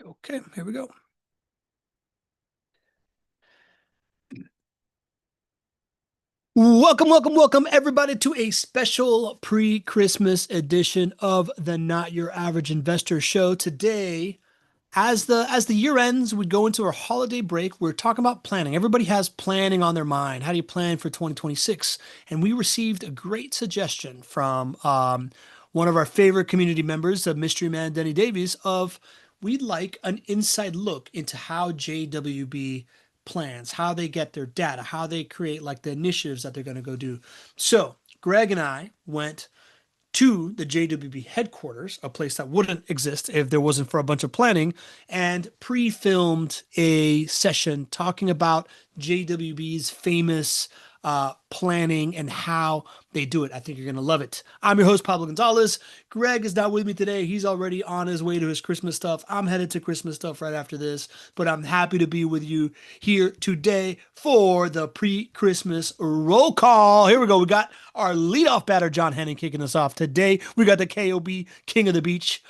Okay, here we go. Welcome, everybody, to a special pre-Christmas edition of the Not Your Average Investor Show. Today, as the year ends, we go into our holiday break. We're talking about planning. Everybody has planning on their mind. How do you plan for 2026? And we received a great suggestion from one of our favorite community members, of Mystery Man Denny Davies, of we'd like an inside look into how JWB plans, how they get their data, how they create like the initiatives that they're going to go do. So Greg and I went to the JWB headquarters, a place that wouldn't exist if there wasn't for a bunch of planning, and pre-filmed a session talking about JWB's famous planning and how they do it. I think you're going to love it. I'm your host, Pablo Gonzalez. Greg is not with me today. He's already on his way to his Christmas stuff. I'm headed to Christmas stuff right after this, but I'm happy to be with you here today for the pre-Christmas roll call. Here we go. We got our leadoff batter, John Henning, kicking us off today. We got the KOB, King of the Beach,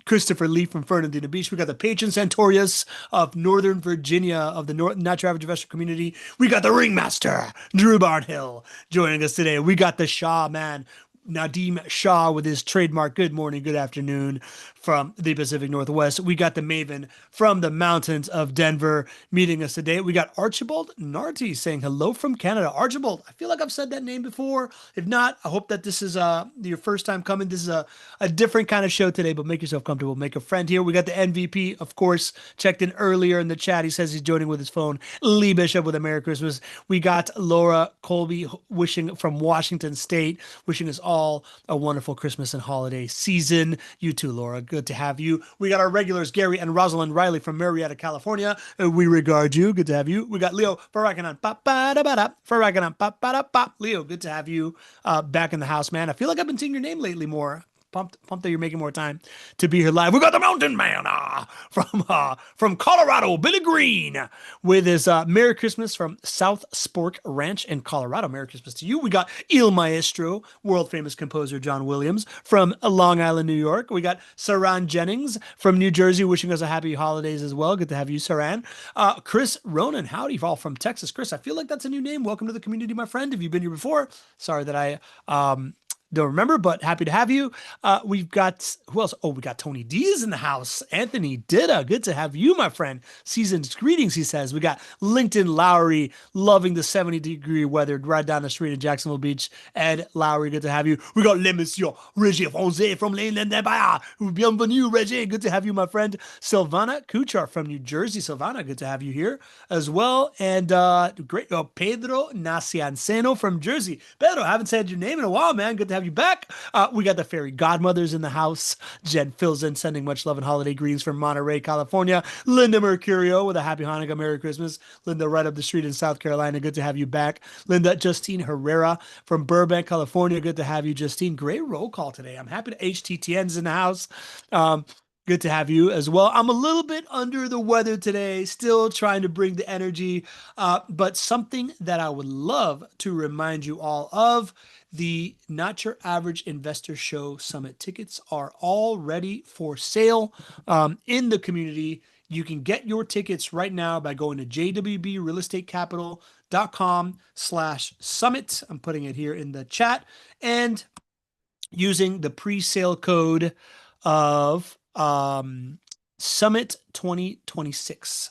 Christopher Lee from Fernandina Beach. We got the Patron Santorius of Northern Virginia of the Not Your Average Investor community. We got the Ringmaster, Drew Barnhill, joining us today. We got the Shaw man, Nadim Shah, with his trademark good morning, good afternoon from the Pacific Northwest. We got the Maven from the mountains of Denver meeting us today. We got Archibald Narty saying hello from Canada. Archibald, I feel like I've said that name before. If not, I hope that this is your first time coming. This is a different kind of show today, but make yourself comfortable. Make a friend here. We got the MVP, of course, checked in earlier in the chat. He says he's joining with his phone. Lee Bishop with a Merry Christmas. We got Laura Colby wishing from Washington State, wishing us all a wonderful Christmas and holiday season. You too, Laura. Good to have you. We got our regulars, Gary and Rosalind Riley from Marietta, California. We regard you. Good to have you. We got Leo Farakanan. Farakanan. Leo, good to have you back in the house, man. I feel like I've been seeing your name lately more. Pumped that you're making more time to be here live. We got the Mountain Man from Colorado, Billy Green, with his Merry Christmas from South Spork Ranch in Colorado. Merry Christmas to you. We got Il Maestro, world famous composer John Williams from Long Island, New York. We got Saran Jennings from New Jersey, wishing us a happy holidays as well. Good to have you, Saran. Chris Ronan, howdy, all from Texas. Chris, I feel like that's a new name. Welcome to the community, my friend. Have you been here before? Sorry that I don't remember, but happy to have you. We've got, who else? Oh, we got Tony D is in the house. Anthony Dida, good to have you, my friend. Season's greetings, he says. We got LinkedIn Lowry, loving the 70-degree weather right down the street in Jacksonville Beach. Ed Lowry, good to have you. We got Le Monsieur Regis Fonse from Leyland Nebaya. Bienvenue, Regis. Good to have you, my friend. Silvana Kuchar from New Jersey. Silvana, good to have you here as well. And great, Pedro Nacianceno from Jersey. Pedro, I haven't said your name in a while, man. Good to have you back. We got the fairy godmothers in the house. Jen Filzen sending much love and holiday greetings from Monterey, California. Linda Mercurio with a happy Hanukkah, Merry Christmas. Linda right up the street in South Carolina. Good to have you back. Linda Justine Herrera from Burbank, California. Good to have you, Justine. Great roll call today. I'm happy to HTTN's in the house. Good to have you as well. I'm a little bit under the weather today, still trying to bring the energy, but something that I would love to remind you all of, the Not Your Average Investor Show Summit tickets are all ready for sale in the community. You can get your tickets right now by going to jwbrealestatecapital.com/summit. I'm putting it here in the chat, and using the pre-sale code of Summit 2026.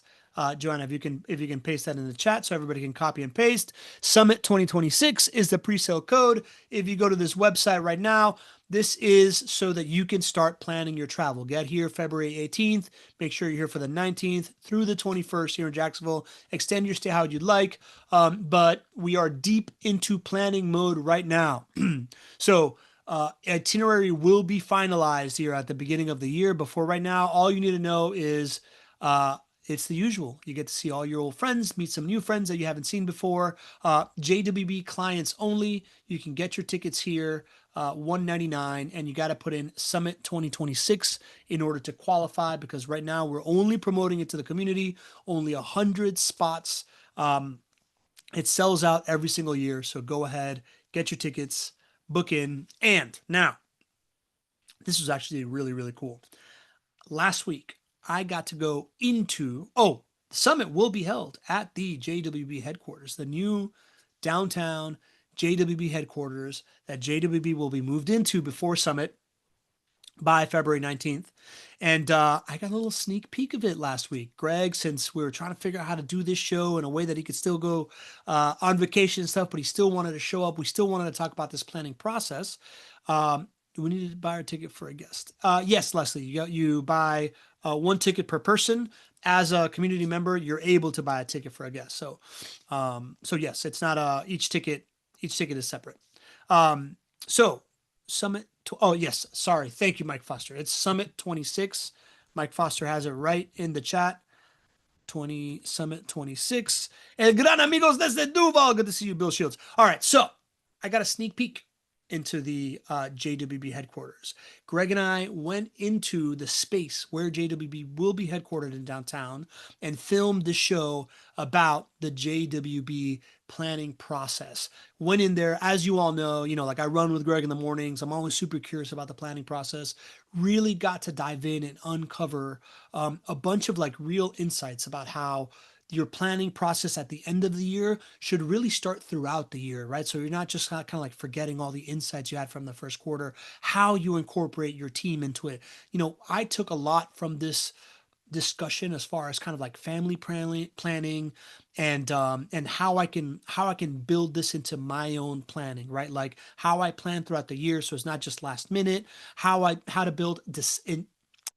Joanna, if you can paste that in the chat so everybody can copy and paste. Summit 2026 is the pre-sale code. If you go to this website right now, this is so that you can start planning your travel. Get here February 18th. Make sure you're here for the 19th through the 21st here in Jacksonville. Extend your stay how you'd like. But we are deep into planning mode right now. So itinerary will be finalized here at the beginning of the year. Before right now, all you need to know is it's the usual. You get to see all your old friends, meet some new friends that you haven't seen before. JWB clients only. You can get your tickets here, $199, and you got to put in Summit 2026 in order to qualify, because right now we're only promoting it to the community, only 100 spots. It sells out every single year, so go ahead, get your tickets, book in. And now, this was actually really, really cool. Last week, I got to go into, the summit will be held at the JWB headquarters, the new downtown JWB headquarters that JWB will be moved into before summit by February 19th. And I got a little sneak peek of it last week. Greg, since we were trying to figure out how to do this show in a way that he could still go on vacation and stuff, but he still wanted to show up. We still wanted to talk about this planning process. Do we need to buy a ticket for a guest? Yes, Leslie, you buy one ticket per person. As a community member, you're able to buy a ticket for a guest. So yes, it's not each ticket is separate. So Summit. Oh, yes. Sorry. Thank you, Mike Foster. It's Summit 26. Mike Foster has it right in the chat. Summit 26. El gran amigos desde Duval. Good to see you, Bill Shields. All right. So I got a sneak peek into the JWB headquarters. Greg and I went into the space where JWB will be headquartered in downtown and filmed the show about the JWB planning process. Went in there, as you all know, like I run with Greg in the mornings. I'm always super curious about the planning process. Really got to dive in and uncover a bunch of like real insights about how your planning process at the end of the year should really start throughout the year, right? So you're not just kind of like forgetting all the insights you had from the first quarter, how you incorporate your team into it. I took a lot from this discussion as far as kind of like family planning and how I can build this into my own planning, right? Like how I plan throughout the year, so it's not just last minute. How to build this in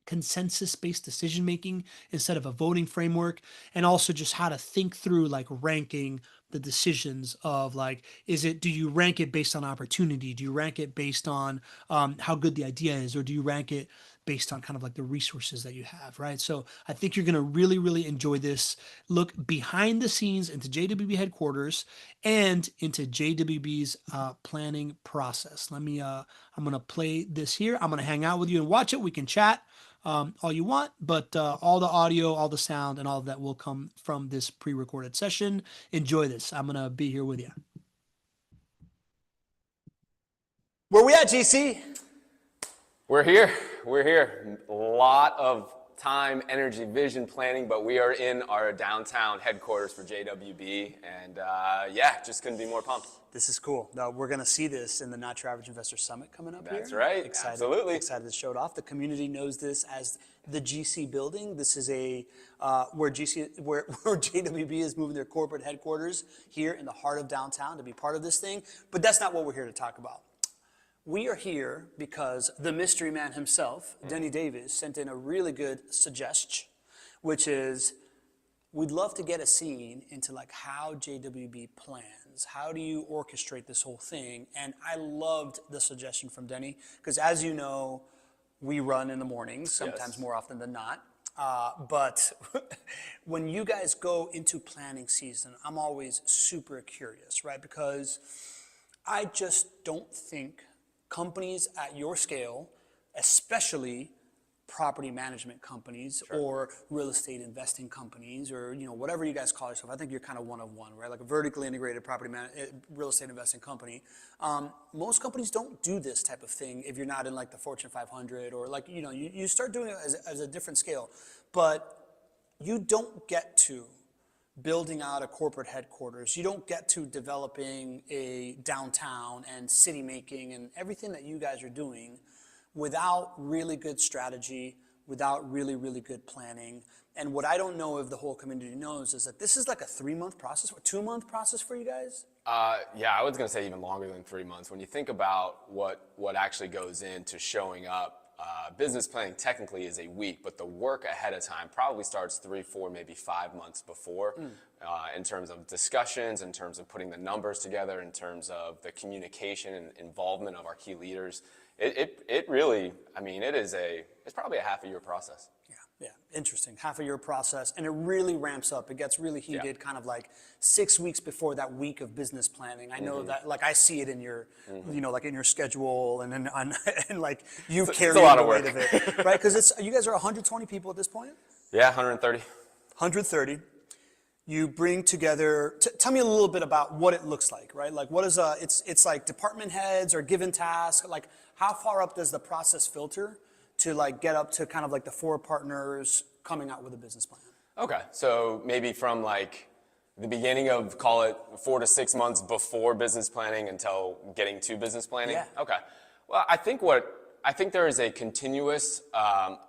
consensus-based decision making instead of a voting framework, and also just how to think through like ranking the decisions of like, do you rank it based on opportunity? Do you rank it based on how good the idea is, or do you rank it based on kind of like the resources that you have, right? So I think you're going to really, really enjoy this look behind the scenes into JWB headquarters and into JWB's planning process. I'm going to play this here. I'm going to hang out with you and watch it. We can chat all you want, but all the audio, all the sound, and all of that will come from this pre-recorded session. Enjoy this. I'm going to be here with you. Where we at, GC? We're here. We're here. A lot of time, energy, vision planning, but we are in our downtown headquarters for JWB, and just couldn't be more pumped. This is cool. Now, we're going to see this in the Not Your Average Investor Summit coming up. That's here. right. Excited, Absolutely. Excited to show it off. The community knows this as the GC building. This is where JWB is moving their corporate headquarters here in the heart of downtown to be part of this thing. But that's not what we're here to talk about. We are here because the mystery man himself, Denny Davis, sent in a really good suggestion, which is we'd love to get a scene into like how JWB plans. How do you orchestrate this whole thing? And I loved the suggestion from Denny because, as you know, we run in the mornings, sometimes more often than not. But when you guys go into planning season, I'm always super curious, right? Because I just don't think companies at your scale, especially property management companies or real estate investing companies, or whatever you guys call yourself. I think you're kind of one of one, right? Like a vertically integrated real estate investing company. Most companies don't do this type of thing if you're not in like the Fortune 500 or like you start doing it as a different scale, but you don't get to building out a corporate headquarters. You don't get to developing a downtown and city making and everything that you guys are doing without really good strategy, without really, really good planning. And what I don't know if the whole community knows is that this is like a 3-month process, or 2-month process for you guys? I was going to say even longer than 3 months. When you think about what actually goes into showing up, business planning technically is a week, but the work ahead of time probably starts 3, 4, maybe 5 months before in terms of discussions, in terms of putting the numbers together, in terms of the communication and involvement of our key leaders. It really, it's probably a half a year process. Yeah, interesting. Half a year process, and it really ramps up. It gets really heated kind of like 6 weeks before that week of business planning. I know that, like I see it in your, like in your schedule, and then and like you carry the weight of it, right? Because you guys are 120 people at this point? Yeah, 130. 130. You bring together, tell me a little bit about what it looks like, right? Like what is it's like department heads or given tasks, like how far up does the process filter to like get up to kind of like the 4 partners coming out with a business plan? Okay, so maybe from like the beginning of, call it 4 to 6 months before business planning until getting to business planning? Yeah. Okay. Well, I think there is a continuous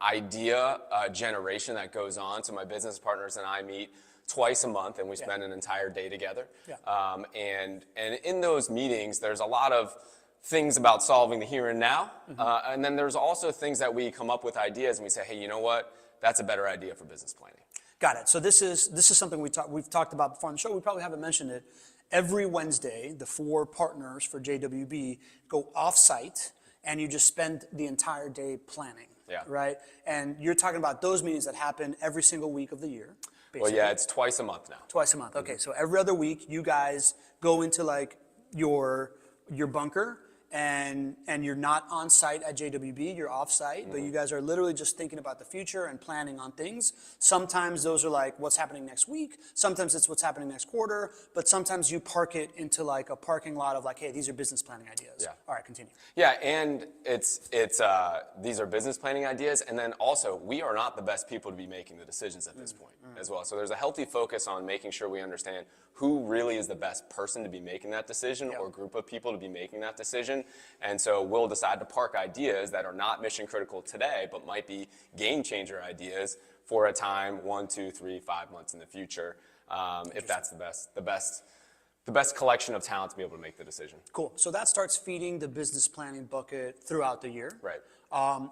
idea generation that goes on. So my business partners and I meet twice a month, and we spend an entire day together. Yeah. And in those meetings, there's a lot of things about solving the here and now, and then there's also things that we come up with ideas, and we say, hey, you know what? That's a better idea for business planning. Got it. So this is something we've talked about before on the show. We probably haven't mentioned it. Every Wednesday, the 4 partners for JWB go off-site, and you just spend the entire day planning. Yeah. Right? And you're talking about those meetings that happen every single week of the year. Well, yeah, it's twice a month now. Twice a month. Okay, so every other week, you guys go into like your bunker, and you're not on site at JWB, you're off site, but you guys are literally just thinking about the future and planning on things. Sometimes those are like what's happening next week, sometimes it's what's happening next quarter, but sometimes you park it into like a parking lot of like, hey, these are business planning ideas. Yeah. All right, continue. Yeah, and it's these are business planning ideas, and then also we are not the best people to be making the decisions at this point as well. So there's a healthy focus on making sure we understand who really is the best person to be making that decision or group of people to be making that decision. And so we'll decide to park ideas that are not mission critical today, but might be game changer ideas for a time 1, 2, 3, 5 months in the future, if that's the best collection of talent to be able to make the decision. Cool. So that starts feeding the business planning bucket throughout the year. Right.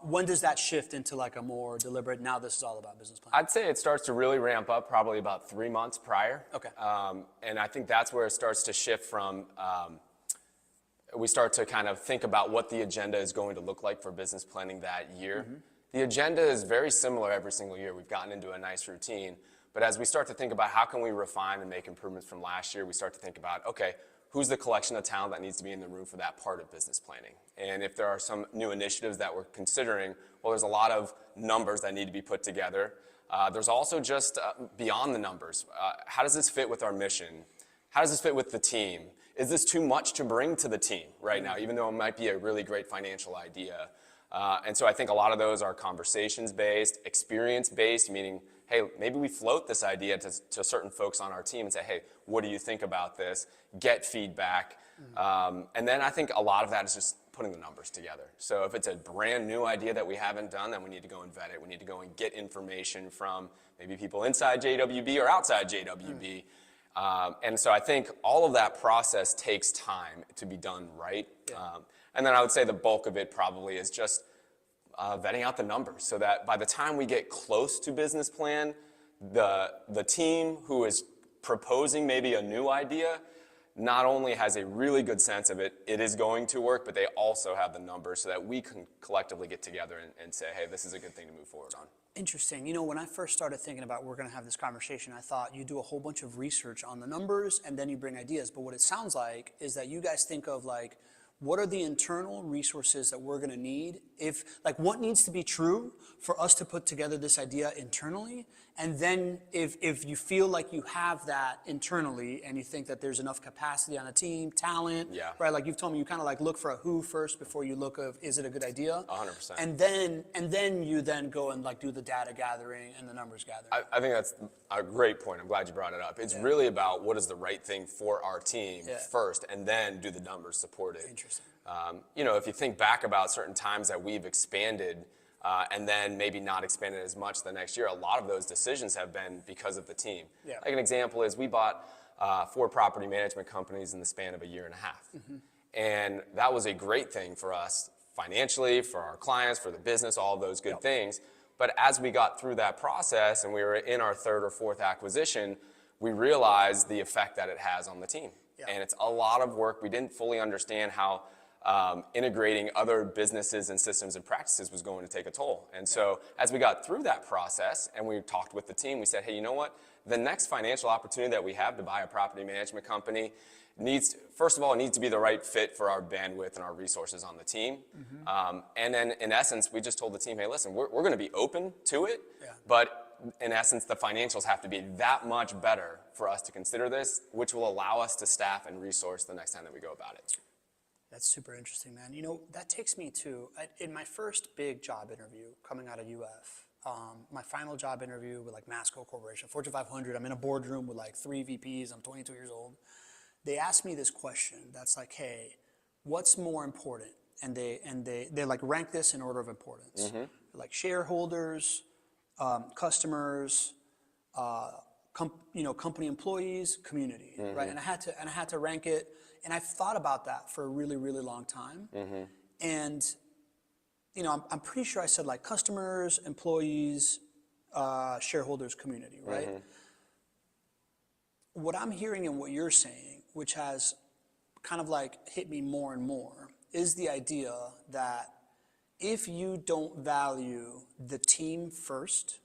When does that shift into like a more deliberate, now this is all about business planning? I'd say it starts to really ramp up probably about 3 months prior. Okay. And I think that's where it starts to shift from, we start to kind of think about what the agenda is going to look like for business planning that year. The agenda is very similar every single year. We've gotten into a nice routine. But as we start to think about how can we refine and make improvements from last year, we start to think about, okay, who's the collection of talent that needs to be in the room for that part of business planning? And if there are some new initiatives that we're considering, well, there's a lot of numbers that need to be put together. There's also just beyond the numbers. How does this fit with our mission? How does this fit with the team? Is this too much to bring to the team right now, even though it might be a really great financial idea? And so I think a lot of those are conversations-based, experience-based, meaning, hey, maybe we float this idea to certain folks on our team and say, hey, what do you think about this? Get feedback. And then I think a lot of that is just putting the numbers together. So if it's a brand new idea that we haven't done, then we need to go and vet it. We need to go and get information from maybe people inside JWB or outside JWB. And so I think all of that process takes time to be done right. And then I would say the bulk of it probably is just vetting out the numbers so that by the time we get close to business plan, the team who is proposing maybe a new idea not only has a really good sense of it is going to work, but they also have the numbers so that we can collectively get together and say, hey, this is a good thing to move forward on. Interesting. You know, when I first started thinking about we're going to have this conversation, I thought you do a whole bunch of research on the numbers and then you bring ideas. But what it sounds like is that you guys think of like, what are the internal resources that we're going to need? If like what needs to be true for us to put together this idea internally? And then if you feel like you have that internally and you think that there's enough capacity on a team, talent, right? Like you've told me you kind of like look for a who first before you look of, is it a good idea? 100%. And then you then go and like do the data gathering and the numbers gathering. I think that's a great point. I'm glad you brought it up. It's really about what is the right thing for our team first, and then do the numbers support it. Interesting. You know, if you think back about certain times that we've expanded and then maybe not expanded as much the next year, a lot of those decisions have been because of the team. Like an example is we bought 4 property management companies in the span of a year and a half. And that was a great thing for us financially, for our clients, for the business, all of those good things. But as we got through that process and we were in our 3rd or 4th acquisition, we realized the effect that it has on the team. And it's a lot of work. We didn't fully understand how integrating other businesses and systems and practices was going to take a toll. And so as we got through that process and we talked with the team, we said, hey, you know what? The next financial opportunity that we have to buy a property management company needs, first of all, it needs to be the right fit for our bandwidth and our resources on the team. And then in essence, we just told the team, hey, listen, we're going to be open to it, but in essence, the financials have to be that much better for us to consider this, which will allow us to staff and resource the next time that we go about it. That's super interesting, man. You know, that takes me to, in my first big job interview coming out of UF, my final job interview with like Masco Corporation, Fortune 500, I'm in a boardroom with like 3 VPs, I'm 22 years old. They asked me this question that's like, hey, what's more important? And they like rank this in order of importance. Like shareholders, customers, company employees, community, right? And I had to rank it, and I've thought about that for a really, really long time. And you know, I'm pretty sure I said like customers, employees, shareholders, community, right? What I'm hearing and what you're saying, which has kind of like hit me more and more, is the idea that if you don't value the team first,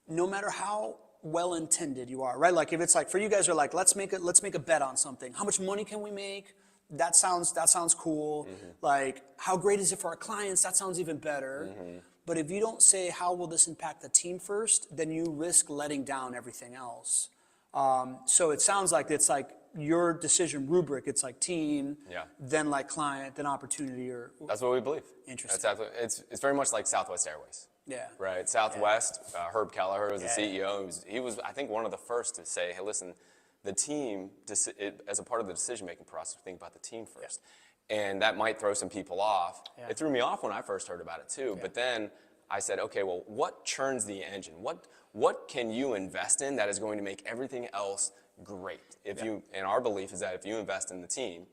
no matter how well-intended you are, right? Like if it's like, for you guys are like, let's make a bet on something. How much money can we make? That sounds cool. Like, how great is it for our clients? That sounds even better. But if you don't say, how will this impact the team first, then you risk letting down everything else. So it sounds like it's like your decision rubric, it's like team, then like client, then opportunity, or That's what we believe. Interesting. That's it's very much like Southwest Airways. Yeah. Right. Southwest, Herb Kelleher was the CEO. He was, I think, one of the first to say, hey, listen, the team, as a part of the decision-making process, think about the team first. And that might throw some people off. It threw me off when I first heard about it too. But then I said, okay, well, what churns the engine? What can you invest in that is going to make everything else great? And our belief is that if you invest in the team,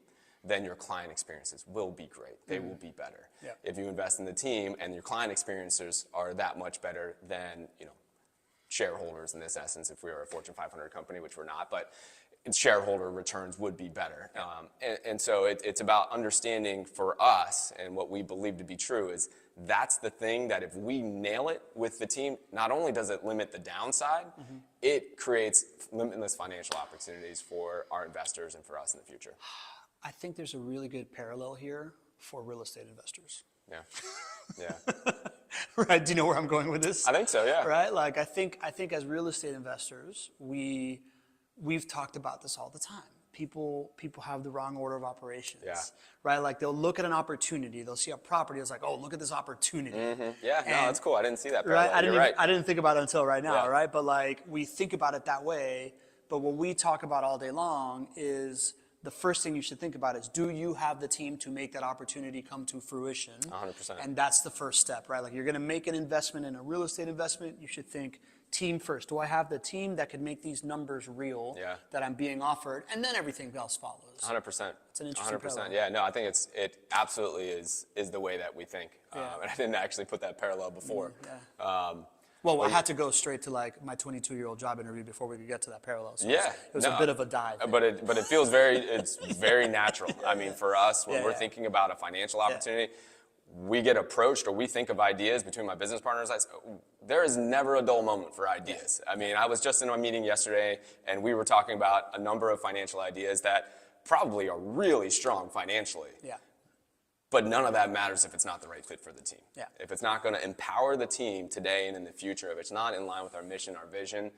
then your client experiences will be great. They will be better. If you invest in the team and your client experiences are that much better than, you know, shareholders in this essence, if we were a Fortune 500 company, which we're not, but shareholder returns would be better. And so it's about understanding for us, and what we believe to be true is that's the thing that if we nail it with the team, not only does it limit the downside, it creates limitless financial opportunities for our investors and for us in the future. I think there's a really good parallel here for real estate investors. Yeah. Right? Do you know where I'm going with this? I think so, yeah. Right? Like I think as real estate investors, we've talked about this all the time. People have the wrong order of operations. Right? Like they'll look at an opportunity, they'll see a property, it's like, oh, look at this opportunity. Yeah, no, that's cool. I didn't see that Right? parallel. I didn't think about it until right now, right? But like we think about it that way, but what we talk about all day long is the first thing you should think about is, do you have the team to make that opportunity come to fruition? 100%. And that's the first step, right? Like you're going to make an investment in a real estate investment, you should think team first. Do I have the team that can make these numbers real that I'm being offered? And then everything else follows. 100%. It's an interesting 100%. parallel. Yeah, no, I think it absolutely is the way that we think. And I didn't actually put that parallel before. Well, I had to go straight to like my 22-year-old job interview before we could get to that parallel. So it was a bit of a dive. But it feels it's very natural. I mean, for us, when we're thinking about a financial opportunity, we get approached or we think of ideas between my business partners. There is never a dull moment for ideas. I mean, I was just in a meeting yesterday and we were talking about a number of financial ideas that probably are really strong financially. But none of that matters if it's not the right fit for the team. If it's not going to empower the team today and in the future, if it's not in line with our mission, our vision,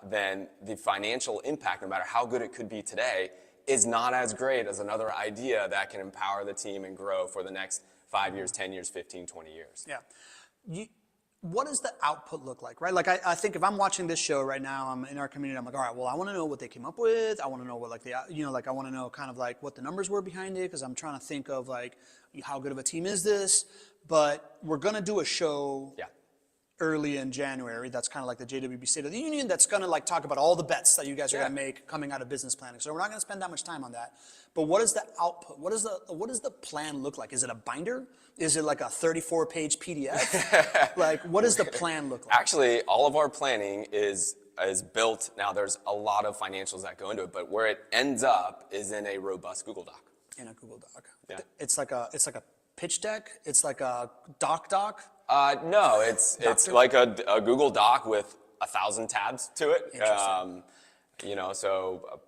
then the financial impact, no matter how good it could be today, is not as great as another idea that can empower the team and grow for the next 5 years, 10 years, 15, 20 years. What does the output look like, right? Like I think if I'm watching this show right now, I'm in our community, I'm like, all right, well, I want to know what they came up with. I want to know what I want to know kind of like what the numbers were behind it, because I'm trying to think of like how good of a team is this. But we're going to do a show early in January. That's kind of like the JWB State of the Union. That's going to like talk about all the bets that you guys are going to make coming out of business planning. So we're not going to spend that much time on that. But what is the output? What does the plan look like? Is it a binder? Is it like a 34-page PDF? Like, what does the plan look like? Actually, all of our planning is built. Now, there's a lot of financials that go into it, but where it ends up is in a robust Google Doc. In a Google Doc. It's like a pitch deck. It's like a doc. No, it's like a Google Doc with 1,000 tabs to it. Interesting. So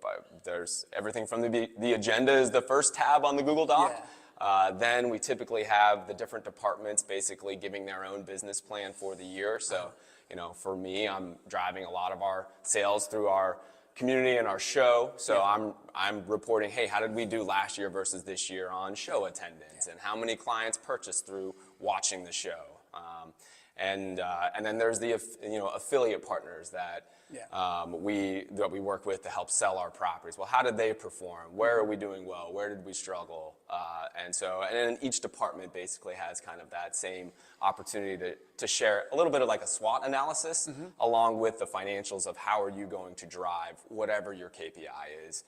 there's everything from the agenda is the first tab on the Google Doc. Then we typically have the different departments basically giving their own business plan for the year. So, for me, I'm driving a lot of our sales through our community and our show. So I'm reporting, hey, how did we do last year versus this year on show attendance, and how many clients purchased through watching the show. And then there's the affiliate partners that we work with to help sell our properties. Well, how did they perform? Where are we doing well? Where did we struggle? And then each department basically has kind of that same opportunity to share a little bit of like a SWOT analysis along with the financials of how are you going to drive whatever your KPI is.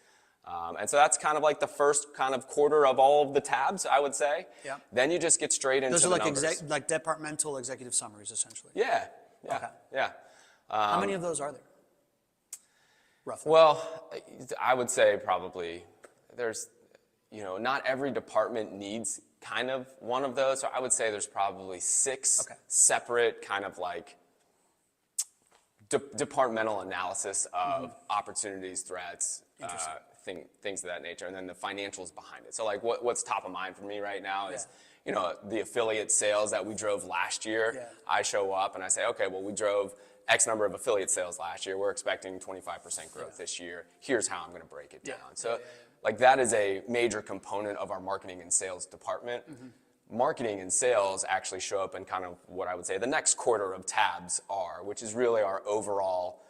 And so that's kind of like the first kind of quarter of all of the tabs, I would say. Yeah. Then you just get straight into Those are the like numbers. like departmental executive summaries, essentially. Yeah. Okay. Yeah. How many of those are there? Roughly. Well, I would say probably there's, not every department needs kind of one of those. So I would say there's probably 6 separate kind of like departmental analysis of opportunities, threats, things of that nature, and then the financials behind it. So like what's top of mind for me right now is, the affiliate sales that we drove last year. Yeah. I show up and I say, okay, well, we drove X number of affiliate sales last year. We're expecting 25% growth this year. Here's how I'm going to break it down. So like that is a major component of our marketing and sales department. Marketing and sales actually show up in kind of what I would say the next quarter of tabs are, which is really our overall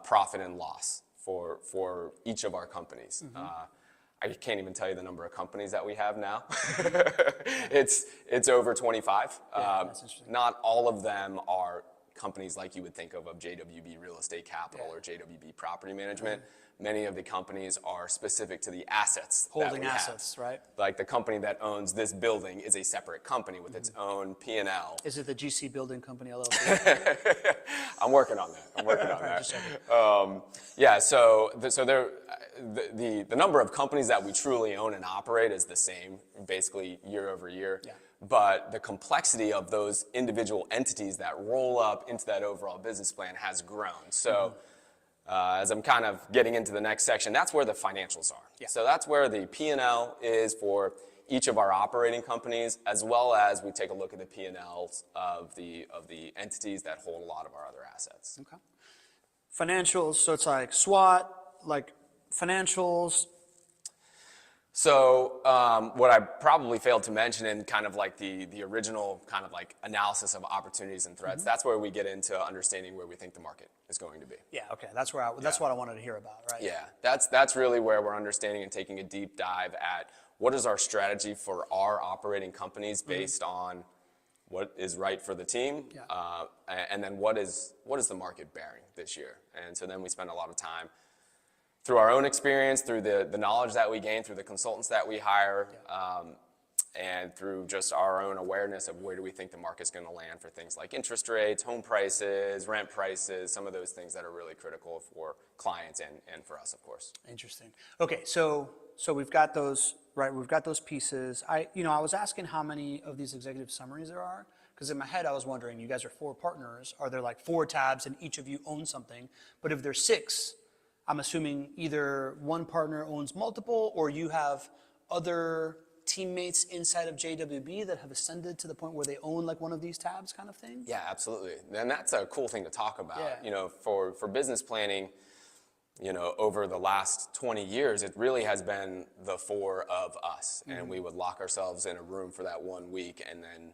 profit and loss for each of our companies. I can't even tell you the number of companies that we have now. It's over 25. That's interesting. Not all of them are companies like you would think of JWB Real Estate Capital or JWB Property Management. Many of the companies are specific to the assets that Holding we have. assets, right? Like the company that owns this building is a separate company with its own P&L. Is it the GC Building Company LLC? I'm working on that. Just checking. Yeah, so the number of companies that we truly own and operate is the same, basically year over year. Yeah. But the complexity of those individual entities that roll up into that overall business plan has grown. So as I'm kind of getting into the next section, that's where the financials are. Yeah. So that's where the P&L is for each of our operating companies, as well as we take a look at the P&Ls of the entities that hold a lot of our other assets. Okay. Financials, so it's like SWOT, like financials. So what I probably failed to mention in kind of like the original kind of like analysis of opportunities and threats, that's where we get into understanding where we think the market is going to be. Yeah, okay, that's what I wanted to hear about, right? Yeah, that's really where we're understanding and taking a deep dive at what is our strategy for our operating companies based on what is right for the team, and then what is the market bearing this year. And so then we spend a lot of time through our own experience, through the knowledge that we gain, through the consultants that we hire, and through just our own awareness of where do we think the market's going to land for things like interest rates, home prices, rent prices, some of those things that are really critical for clients and for us, of course. Interesting. Okay, so we've got those, right? We've got those pieces. I was asking how many of these executive summaries there are, because in my head I was wondering, you guys are 4 partners. Are there like 4 tabs and each of you owns something? But if there's 6, I'm assuming either one partner owns multiple, or you have other teammates inside of JWB that have ascended to the point where they own like one of these tabs, kind of thing? Yeah, absolutely. And that's a cool thing to talk about. Yeah. For business planning, over the last 20 years, it really has been the 4 of us. And we would lock ourselves in a room for that 1 week, and then,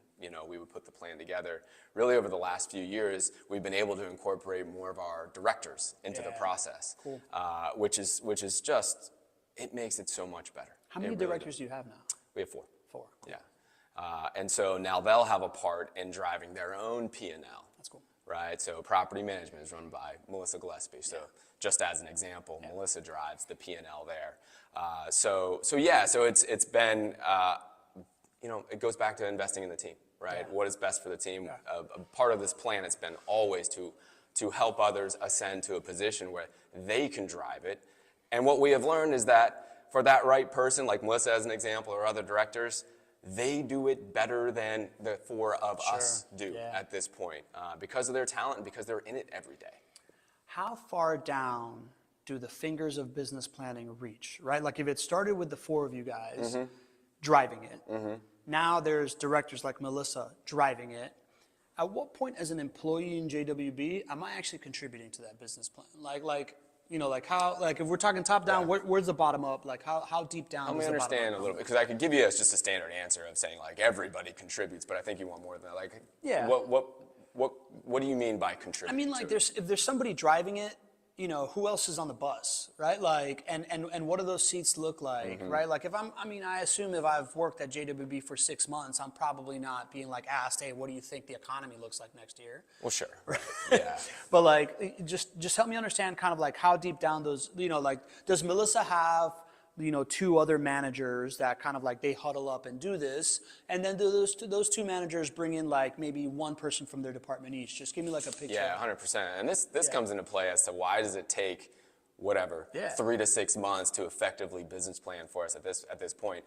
we would put the plan together. Really, over the last few years, we've been able to incorporate more of our directors into the process. Cool. Which is just, it makes it so much better. How many directors do you have now? We have 4. 4. Cool. Yeah. And so now they'll have a part in driving their own P&L. That's cool. Right, so property management is run by Melissa Gillespie. So just as an example, Melissa drives the P&L there. So it's been, it goes back to investing in the team, right? Yeah. What is best for the team? Yeah. A part of this plan has been always to help others ascend to a position where they can drive it. And what we have learned is that for that right person, like Melissa as an example, or other directors, they do it better than the 4 of us do at this point because of their talent and because they're in it every day. How far down do the fingers of business planning reach, right? Like if it started with the 4 of you guys driving it, now there's directors like Melissa driving it. At what point as an employee in JWB am I actually contributing to that business plan? Like You know, like how, like if we're talking top down, where's the bottom up? Like how deep down? Help me does the bottom understand up a little bit, because I could give you just a standard answer of saying like everybody contributes, but I think you want more than that. Like, Yeah. what do you mean by contribute? I mean, like, if there's somebody driving it, you know, who else is on the bus, right? Like, and what do those seats look like, right? Like, I assume if I've worked at JWB for 6 months, I'm probably not being like asked, hey, what do you think the economy looks like next year? Well, sure. Yeah. But like, just help me understand kind of like how deep down those, you know, like, does Melissa have, you know, 2 other managers that kind of like they huddle up and do this, and then do those 2 managers bring in like maybe 1 person from their department each? Just give me like a picture. Yeah, 100%. And this comes into play as to why does it take whatever 3 to 6 months to effectively business plan for us at this point.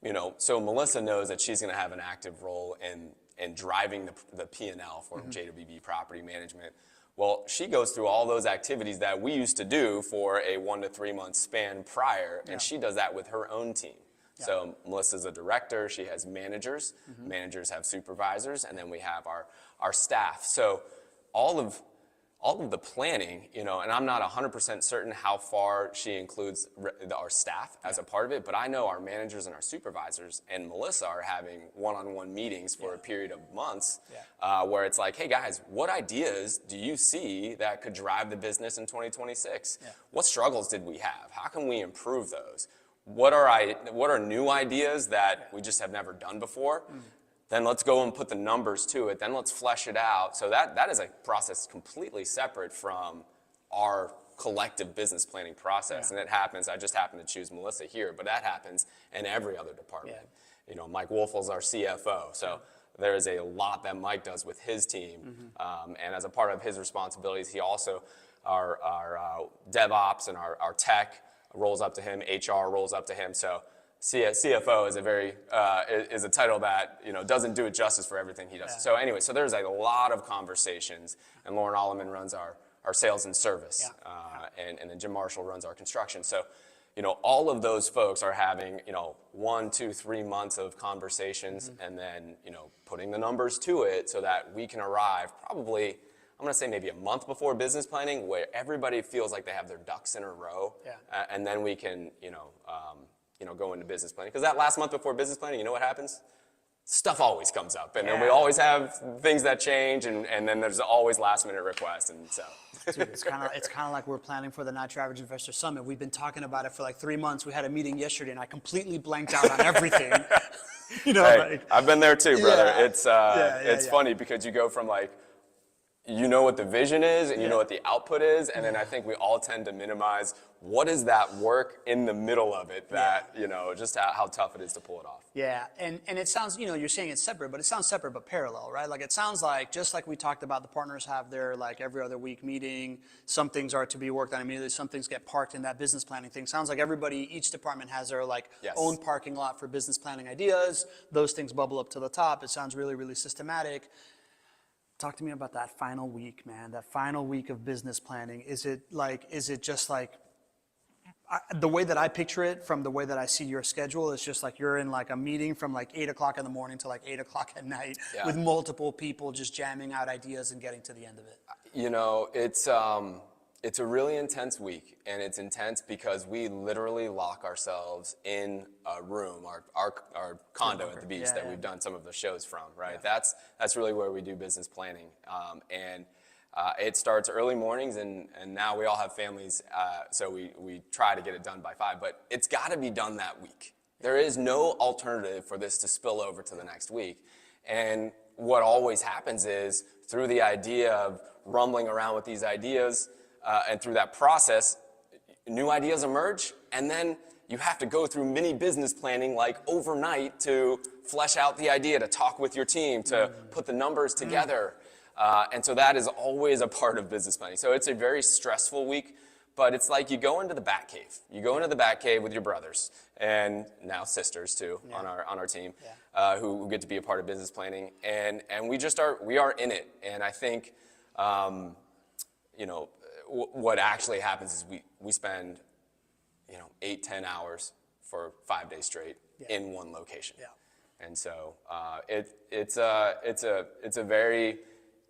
You know, so Melissa knows that she's going to have an active role in driving the P&L for JWB Property Management. Well, she goes through all those activities that we used to do for a 1 to 3 month span prior, and she does that with her own team. Yeah. So Melissa's a director, she has managers, managers have supervisors, and then we have our staff. So all of the planning, you know, and I'm not 100% certain how far she includes our staff as a part of it, but I know our managers and our supervisors and Melissa are having one-on-one meetings for a period of months where it's like, hey guys, what ideas do you see that could drive the business in 2026? Yeah. What struggles did we have? How can we improve those? What are new ideas that we just have never done before? Then let's go and put the numbers to it. Then let's flesh it out. So that is a process completely separate from our collective business planning process. And it happens, I just happen to choose Melissa here, but that happens in every other department. You know, Mike Wolfel's our CFO. So there is a lot that Mike does with his team. And as a part of his responsibilities, he also, our DevOps and our tech rolls up to him, HR rolls up to him. So CFO is a title that, you know, doesn't do it justice for everything he does. So anyway, so there's a lot of conversations, and Lauren Alleman runs our sales and service, and then Jim Marshall runs our construction. So, you know, all of those folks are having, you know, 1, 2, 3 months of conversations, and then, you know, putting the numbers to it so that we can arrive probably, I'm going to say maybe a month before business planning, where everybody feels like they have their ducks in a row, and then we can, you know, go into business planning. Because that last month before business planning, you know what happens? Stuff always comes up, and then we always have things that change, and then there's always last minute requests, and so. Dude, it's kind of like we're planning for the Not Your Average Investor Summit. We've been talking about it for like 3 months. We had a meeting yesterday, and I completely blanked out on everything. You know, hey, like, I've been there too, brother. It's funny because you go from like, you know what the vision is and you know what the output is, and then I think we all tend to minimize what is that work in the middle of it that, you know, just how tough it is to pull it off. Yeah, and it sounds, you know, you're saying it's separate, but it sounds separate but parallel, right? Like it sounds like, just like we talked about, the partners have their like every other week meeting, some things are to be worked on immediately, some things get parked in that business planning thing. Sounds like everybody, each department has their like own parking lot for business planning ideas. Those things bubble up to the top. It sounds really, really systematic. Talk to me about that final week, man. That final week of business planning. Is it just like, the way that I picture it from the way that I see your schedule is just like you're in like a meeting from like 8 o'clock in the morning to like 8 o'clock at night with multiple people just jamming out ideas and getting to the end of it. You know, it's a really intense week, and it's intense because we literally lock ourselves in a room, our condo at the beach that we've done some of the shows from, right? Yeah. That's really where we do business planning. It starts early mornings, and now we all have families, so we try to get it done by 5, but it's got to be done that week. There is no alternative for this to spill over to the next week. And what always happens is, through the idea of rumbling around with these ideas, and through that process, new ideas emerge, and then you have to go through mini business planning like overnight to flesh out the idea, to talk with your team, to put the numbers together. And so that is always a part of business planning. So it's a very stressful week, but it's like you go into the Batcave. You go into the Batcave with your brothers, and now sisters too, on our team, who get to be a part of business planning. And we are in it. And I think, you know, what actually happens is we spend, you know, 8-10 hours for 5 days straight in one location. And so it's a very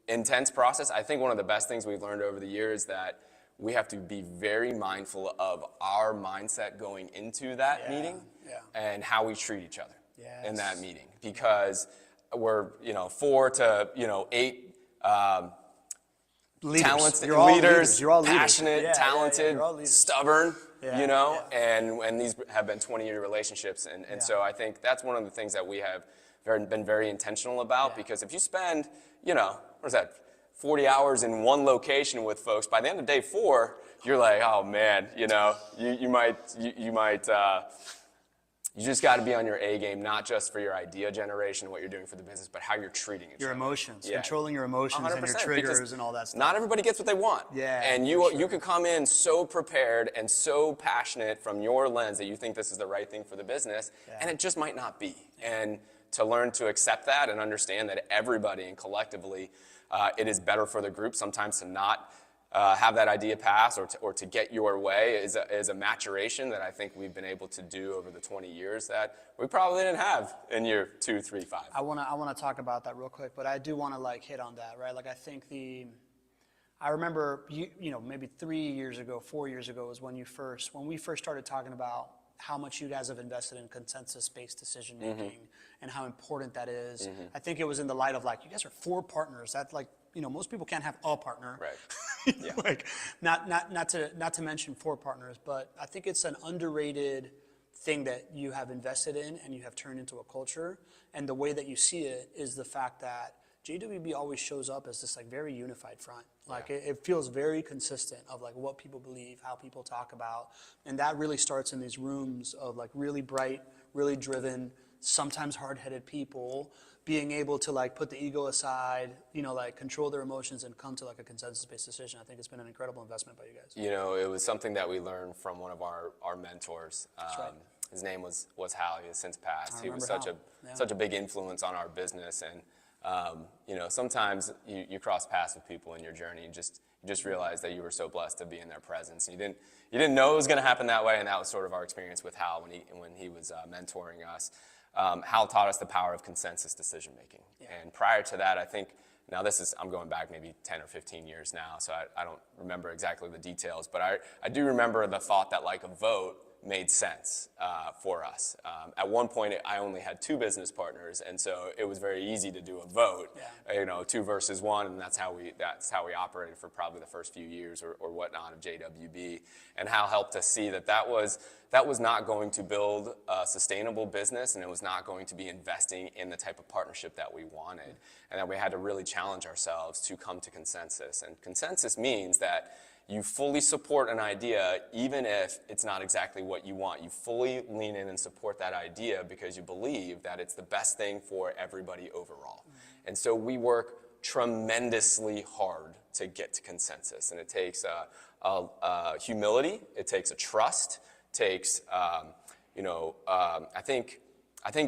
intense process. I think one of the best things we've learned over the years is that we have to be very mindful of our mindset going into that meeting and how we treat each other in that meeting, because we're 4 to 8 Leaders. talented You're all leaders, You're all leaders. passionate, talented, You're all leaders. stubborn, Yeah. and these have been 20-year relationships. And so I think that's one of the things that we have been very intentional about, because if you spend, what is that, 40 hours in one location with folks, by the end of day 4, you're like, oh man, you just got to be on your A game, not just for your idea generation and what you're doing for the business, but how you're treating each Your other. emotions, Yeah. controlling your emotions and your 100%, triggers because and all that stuff. Not everybody gets what they want. Yeah, And you could come in so prepared and so passionate from your lens that you think this is the right thing for the business, and it just might not be. And to learn to accept that and understand that everybody and collectively, it is better for the group sometimes to not have that idea pass or to get your way is a maturation that I think we've been able to do over the 20 years that we probably didn't have in year 2, 3, 5. I wanna talk about that real quick, but I do wanna hit on that, right? I think I remember maybe 3 years ago, 4 years ago was when we first started talking about how much you guys have invested in consensus-based decision making and how important that is. I think it was in the light of you guys are 4 partners. That's most people can't have a partner. Right. Yeah. Not to mention 4 partners, but I think it's an underrated thing that you have invested in and you have turned into a culture. And the way that you see it is the fact that JWB always shows up as this very unified front. It feels very consistent of what people believe, how people talk about, and that really starts in these rooms of really bright, really driven, sometimes hard-headed people being able to put the ego aside, control their emotions and come to a consensus-based decision. I think it's been an incredible investment by you guys. It was something that we learned from one of our mentors. That's right. His name was Hal. He has since passed. He was Hal. such a big influence on our business, and sometimes you cross paths with people in your journey. You just realize that you were so blessed to be in their presence. And you didn't know it was going to happen that way, and that was sort of our experience with Hal when he was mentoring us. Hal taught us the power of consensus decision making. Yeah. And prior to that, I think, I'm going back maybe 10 or 15 years now, so I don't remember exactly the details, but I do remember the thought that a vote made sense for us. At one point, I only had 2 business partners, and so it was very easy to do a vote. Yeah. 2 versus 1, and that's how we operated for probably the first few years or whatnot of JWB. And Hal helped us see that was not going to build a sustainable business, and it was not going to be investing in the type of partnership that we wanted, and that we had to really challenge ourselves to come to consensus. And consensus means that you fully support an idea even if it's not exactly what you want. You fully lean in and support that idea because you believe that it's the best thing for everybody overall. And so we work tremendously hard to get to consensus, and it takes humility, it takes a trust, takes I think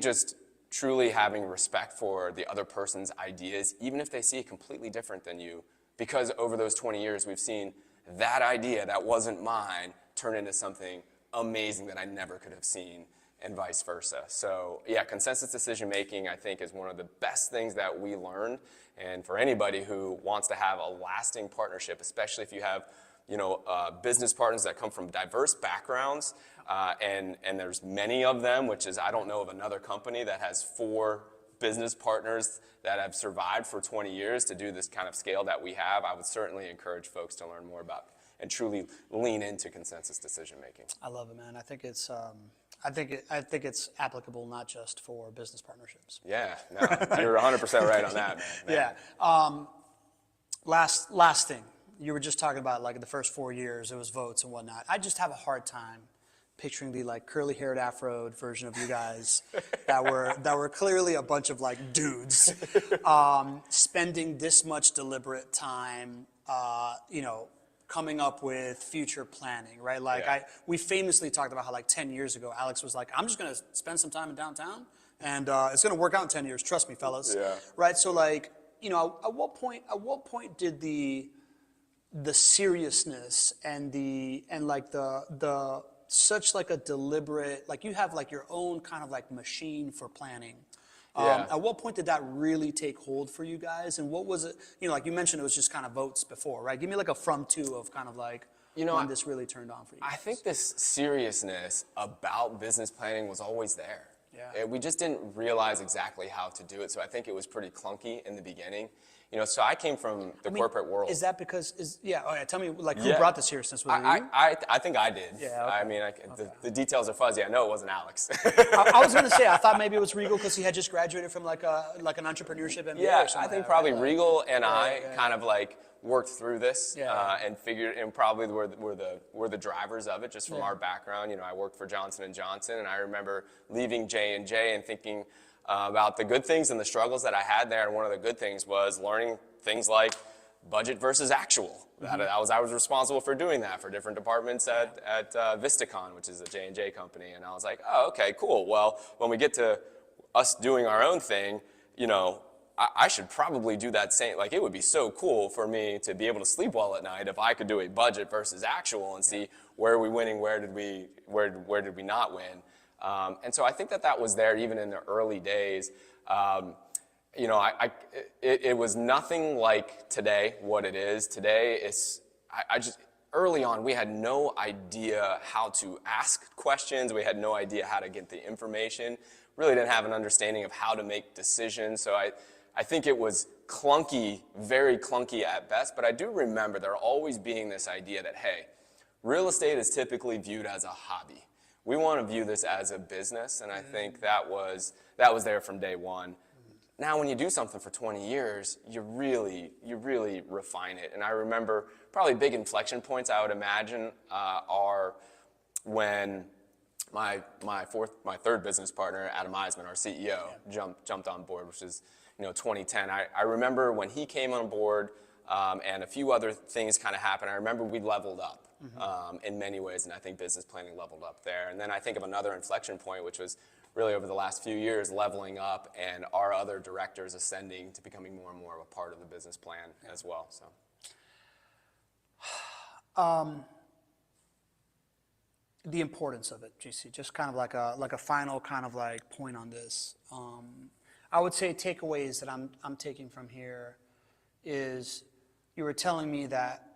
just truly having respect for the other person's ideas, even if they see it completely different than you, because over those 20 years we've seen that idea that wasn't mine turn into something amazing that I never could have seen, and vice versa. So yeah, consensus decision making, I think, is one of the best things that we learned. And for anybody who wants to have a lasting partnership, especially if you have business partners that come from diverse backgrounds, and there's many of them, which is, I don't know of another company that has 4 business partners that have survived for 20 years to do this kind of scale that we have. I would certainly encourage folks to learn more about and truly lean into consensus decision making. I love it, man. I think it's it's applicable not just for business partnerships. Yeah, no, you're 100% right on that, man. Yeah. Last thing, you were just talking about the first 4 years, it was votes and whatnot. I just have a hard time picturing the curly-haired afroed version of you guys that were clearly a bunch of dudes spending this much deliberate time, coming up with future planning, right? We famously talked about how 10 years ago, Alex was I'm just gonna spend some time in downtown, and it's gonna work out in 10 years. Trust me, fellas. Yeah. Right. So at what point did the seriousness and the such a deliberate, you have your own kind of machine for planning. Yeah. At what point did that really take hold for you guys? And what was it, you mentioned it was just kind of votes before, right? Give me a from to of kind of when this really turned on for you? I think this seriousness about business planning was always there. Yeah. We just didn't realize exactly how to do it. So I think it was pretty clunky in the beginning. So I came from the corporate world. Is that because, tell me, who brought the seriousness? Was it you? I think I did. Yeah, okay. I mean, the details are fuzzy. I know it wasn't Alex. I was going to say, I thought maybe it was Regal because he had just graduated from like an entrepreneurship MBA Yeah, or something. I think probably Regal and I yeah. kind of like worked through this Yeah. and figured, and probably were the drivers of it just from our background. I worked for Johnson & Johnson, and I remember leaving J&J and thinking about the good things and the struggles that I had there. And one of the good things was learning things like budget versus actual. I was responsible for doing that for different departments at Vistakon, which is a J&J company. And I was like, oh, okay, cool. Well, when we get to us doing our own thing, I should probably do that same. Like, it would be so cool for me to be able to sleep well at night if I could do a budget versus actual and see where are we winning, where did we not win. And so I think that was there even in the early days. It was nothing like today, what it is. Today, early on, we had no idea how to ask questions. We had no idea how to get the information. Really didn't have an understanding of how to make decisions. So I think it was clunky, very clunky at best. But I do remember there always being this idea that, hey, real estate is typically viewed as a hobby. We want to view this as a business, and I think that was there from day one. Now, when you do something for 20 years, you really refine it. And I remember probably big inflection points I would imagine are when my third business partner, Adam Eisman, our CEO, jumped on board, which is 2010. I remember when he came on board, and a few other things kind of happened. I remember we leveled up in many ways, and I think business planning leveled up there. And then I think of another inflection point, which was really over the last few years leveling up and our other directors ascending to becoming more and more of a part of the business plan as well. So, the importance of it, GC, just kind of like a final kind of like point on this. I would say takeaways that I'm taking from here is you were telling me that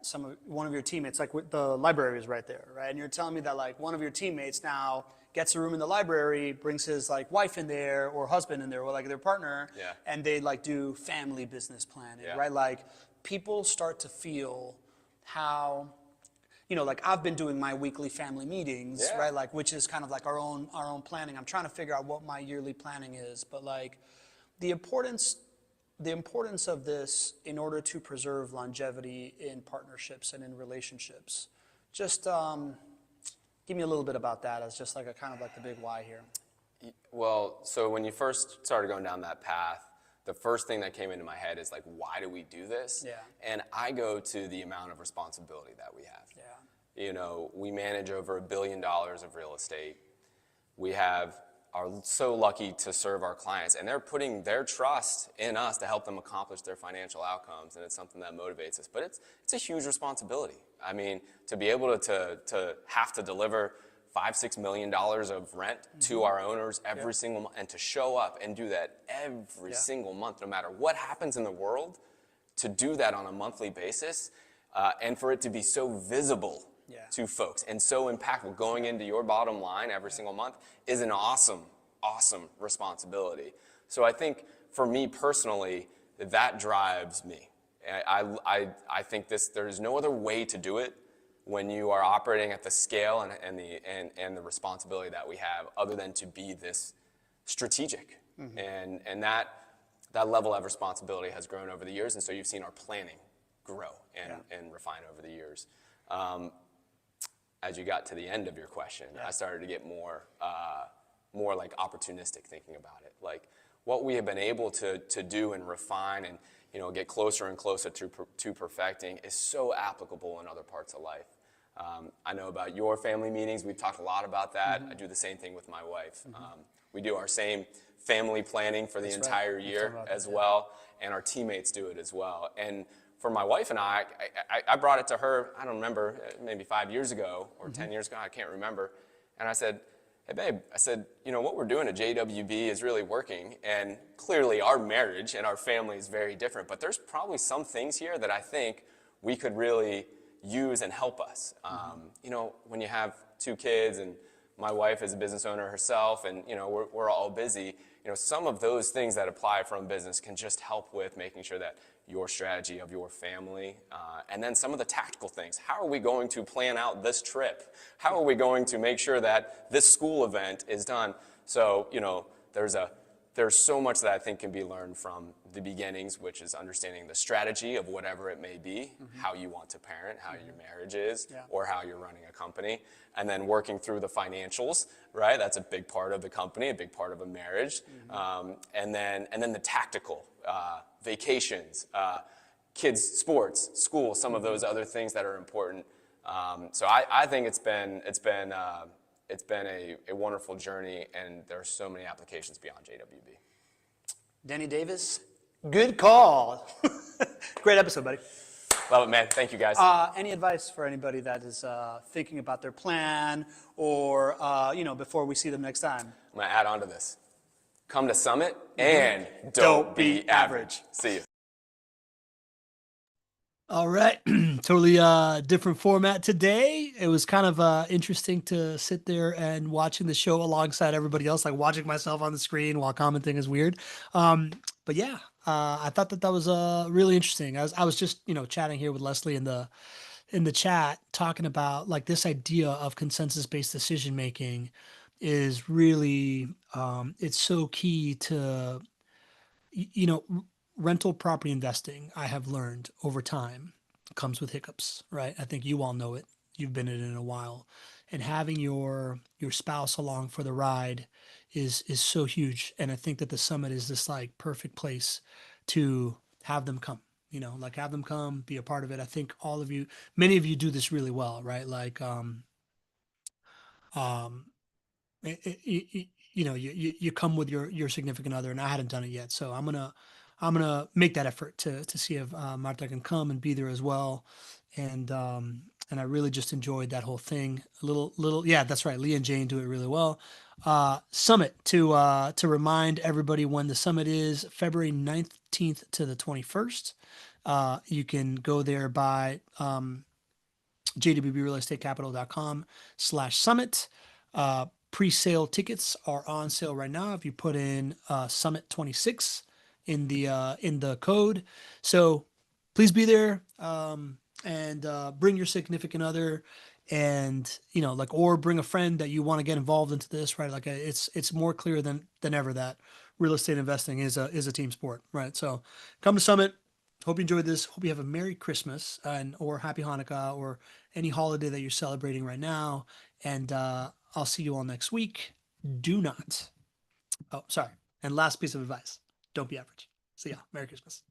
one of your teammates, like the library is right there, right? And you're telling me that like one of your teammates now gets a room in the library, brings his like wife in there or husband in there or like their partner, and they like do family business planning, right? Like people start to feel how, like I've been doing my weekly family meetings, right? Like, which is kind of like our own planning. I'm trying to figure out what my yearly planning is, but like the importance of this in order to preserve longevity in partnerships and in relationships. Just give me a little bit about that as just like a kind of like the big why here. Well, so when you first started going down that path, the first thing that came into my head is like, why do we do this? Yeah. And I go to the amount of responsibility that we have. Yeah. We manage over $1 billion of real estate. We are so lucky to serve our clients, and they're putting their trust in us to help them accomplish their financial outcomes, and it's something that motivates us. But it's a huge responsibility. I mean, to be able to have to deliver $5-6 million of rent to our owners every single month, and to show up and do that every single month, no matter what happens in the world, to do that on a monthly basis, and for it to be so visible to folks and so impactful going into your bottom line every single month is an awesome responsibility. So I think for me personally, that drives me. I think there's no other way to do it when you are operating at the scale and the responsibility that we have, other than to be this strategic. And that level of responsibility has grown over the years, and so you've seen our planning grow and refine over the years. As you got to the end of your question, I started to get more like opportunistic thinking about it. Like what we have been able to do and refine and get closer and closer to perfecting is so applicable in other parts of life. I know about your family meetings. We've talked a lot about that. I do the same thing with my wife. We do our same family planning for the entire year as well, and our teammates do it as well. And for my wife and I brought it to her, I don't remember, maybe 5 years ago or 10 years ago, I can't remember. And I said, hey babe, what we're doing at JWB is really working, and clearly our marriage and our family is very different, but there's probably some things here that I think we could really use and help us. You know, when you have 2 kids and my wife is a business owner herself, and you know we're all busy. You know, some of those things that apply from business can just help with making sure that your strategy of your family, and then some of the tactical things. How are we going to plan out this trip? How are we going to make sure that this school event is done? So you know, there's so much that I think can be learned from the beginnings, which is understanding the strategy of whatever it may be, how you want to parent, how your marriage is, or how you're running a company, and then working through the financials, right? That's a big part of the company, a big part of a marriage, and then the tactical, vacations, kids' sports, school, some of those other things that are important. So I think it's been a wonderful journey, and there are so many applications beyond JWB. Danny Davis, good call. Great episode, buddy. Love it, man. Thank you, guys. Any advice for anybody that is thinking about their plan, or you know, before we see them next time? I'm going to add on to this. Come to Summit and don't be average. See you. All right, totally different format today. It was kind of interesting to sit there and watching the show alongside everybody else, like watching myself on the screen while commenting is weird. But yeah, I thought that was really interesting. I was just chatting here with Leslie in the chat, talking about like this idea of consensus-based decision making is really it's so key to rental property investing. I have learned over time comes with hiccups, right? I think you all know it. You've been in it a while, and having your spouse along for the ride is so huge. And I think that the summit is this like perfect place to have them come. Like have them come, be a part of it. I think many of you do this really well, right? Like you come with your significant other, and I hadn't done it yet, so I'm gonna make that effort to see if Marta can come and be there as well, and I really just enjoyed that whole thing. Yeah, that's right. Leah and Jane do it really well. Summit to remind everybody when the summit is February 19th to the 21st. You can go there by jwbrealestatecapital.com/summit. Pre-sale tickets are on sale right now if you put in Summit 26 in the code. So please be there, and bring your significant other, and or bring a friend that you want to get involved into this, right? Like it's more clear than ever that real estate investing is a team sport, right? So come to Summit. Hope you enjoyed this. Hope you have a Merry Christmas or Happy Hanukkah or any holiday that you're celebrating right now. And I'll see you all next week. And last piece of advice, don't be average. See ya. Merry Christmas.